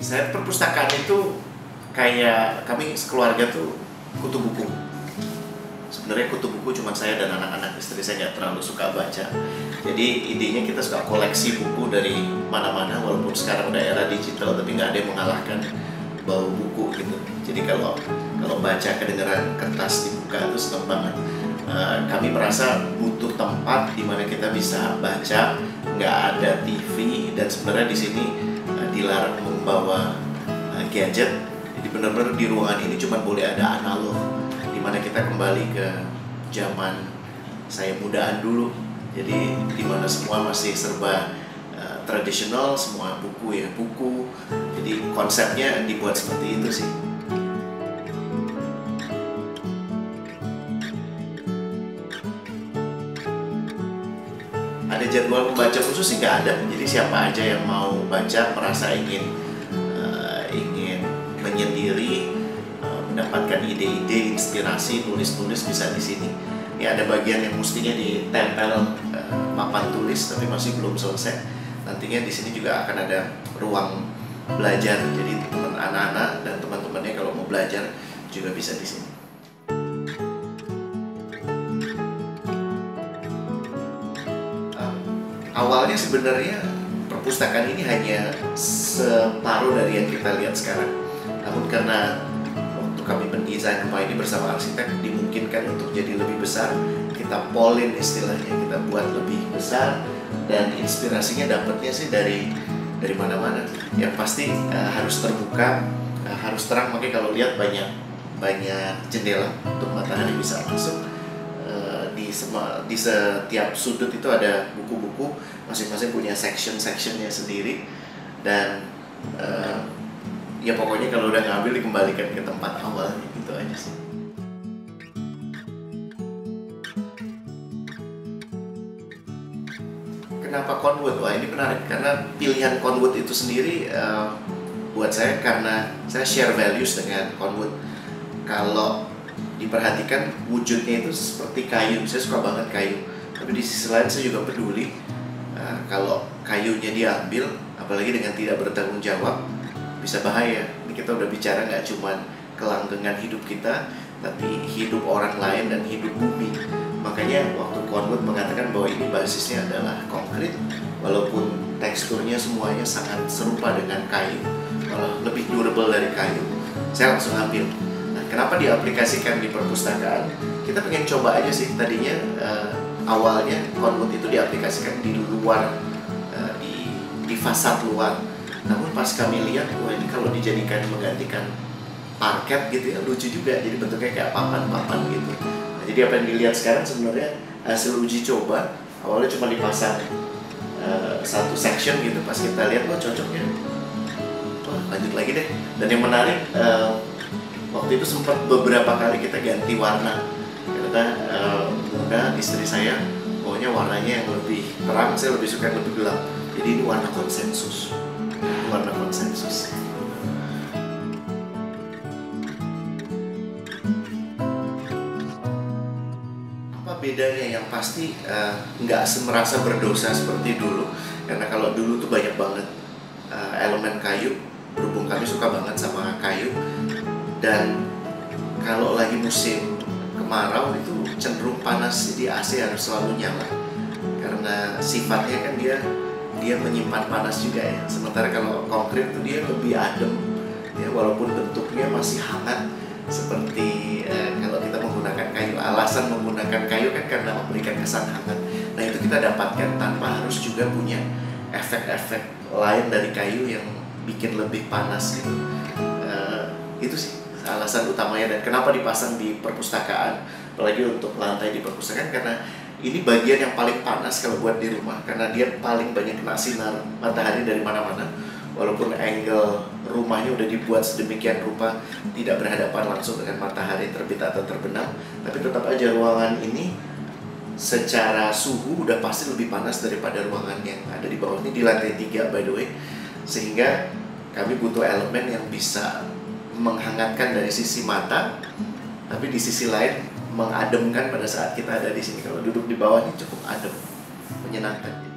Saya perpustakaan itu kayak kami sekeluarga tuh kutu buku. Sebenarnya kutu buku cuma saya dan anak-anak, istri saya nggak terlalu suka baca. Jadi idenya kita suka koleksi buku dari mana-mana, walaupun sekarang udah era digital, tapi nggak ada yang mengalahkan bau buku gitu. Jadi kalau baca kedengeran kertas dibuka itu seneng banget. Kami merasa butuh tempat di mana kita bisa baca, nggak ada TV, dan sebenarnya di sini dilarang membawa gadget. Jadi benar-benar di ruangan ini cuma boleh ada analog, di mana kita kembali ke zaman saya mudaan dulu. Jadi di mana semua masih serba tradisional, semua buku ya buku. Jadi konsepnya dibuat seperti itu sih. Ada jadwal membaca khusus sih nggak ada. Jadi siapa aja yang mau baca, merasa ingin menyendiri, mendapatkan ide-ide, inspirasi, tulis-tulis bisa di sini. Ini ada bagian yang mestinya ditempel papan tulis, tapi masih belum selesai. Nantinya di sini juga akan ada ruang belajar. Jadi teman anak-anak dan teman-temannya kalau mau belajar juga bisa di sini. Awalnya sebenarnya perpustakaan ini hanya separuh dari yang kita lihat sekarang. Namun karena waktu kami mendesain rumah ini bersama arsitek, dimungkinkan untuk jadi lebih besar. Kita polin istilahnya, kita buat lebih besar, dan inspirasinya dapatnya sih dari mana-mana. Yang pasti harus terbuka, harus terang. Makanya kalau lihat banyak jendela untuk matahari bisa masuk. Di setiap sudut itu ada buku-buku, masing-masing punya section-sectionnya sendiri, dan ya pokoknya kalau udah ngambil dikembalikan ke tempat awal, gitu aja sih. Kenapa Conwood? Wah, ini menarik karena pilihan Conwood itu sendiri buat saya, karena saya share values dengan Conwood. Kalau diperhatikan wujudnya itu seperti kayu, saya suka banget kayu. Tapi di sisi lain saya juga peduli kalau kayunya diambil, apalagi dengan tidak bertanggung jawab, bisa bahaya. Ini kita udah bicara nggak cuma kelanggengan hidup kita, tapi hidup orang lain dan hidup bumi. Makanya waktu Conwood mengatakan bahwa ini basisnya adalah konkrit, walaupun teksturnya semuanya sangat serupa dengan kayu, malah lebih durable dari kayu, saya langsung ambil. Kenapa diaplikasikan di perpustakaan? Kita pengen coba aja sih. Tadinya awalnya Conwood itu diaplikasikan di luar, di fasad luar. Namun pas kami lihat, wah ini kalau dijadikan menggantikan parket gitu ya, lucu juga. Jadi bentuknya kayak papan-papan gitu. Nah, jadi apa yang dilihat sekarang sebenarnya hasil uji coba. Awalnya cuma dipasang satu section gitu. Pas kita lihat, wah cocoknya. Wah lanjut lagi deh. Dan yang menarik, waktu itu sempat beberapa kali kita ganti warna, karena istri saya pokoknya warnanya yang lebih terang, saya lebih suka yang lebih gelap. Jadi ini warna konsensus, Apa bedanya? Yang pasti nggak merasa berdosa seperti dulu, karena kalau dulu tuh banyak banget elemen kayu. Berhubung kami suka banget sama kayu, dan kalau lagi musim kemarau itu cenderung panas, jadi AC harus selalu nyala karena sifatnya kan dia menyimpan panas juga ya. Sementara kalau konkrit itu dia lebih adem ya, walaupun bentuknya masih hangat seperti kalau kita menggunakan kayu. Alasan menggunakan kayu kan karena memberikan kesan hangat. Nah itu kita dapatkan tanpa harus juga punya efek-efek lain dari kayu yang bikin lebih panas gitu. Itu sih alasan utamanya, dan kenapa dipasang di perpustakaan, apalagi untuk lantai di perpustakaan, karena ini bagian yang paling panas kalau buat di rumah, karena dia paling banyak kena sinar matahari dari mana-mana. Walaupun angle rumahnya udah dibuat sedemikian rupa tidak berhadapan langsung dengan matahari terbit atau terbenam, tapi tetap aja ruangan ini secara suhu udah pasti lebih panas daripada ruangan yang ada di bawah. Ini di lantai 3 by the way, sehingga kami butuh elemen yang bisa menghangatkan dari sisi mata, tapi di sisi lain mengademkan pada saat kita ada di sini. Kalau duduk di bawah ini cukup adem, menyenangkan.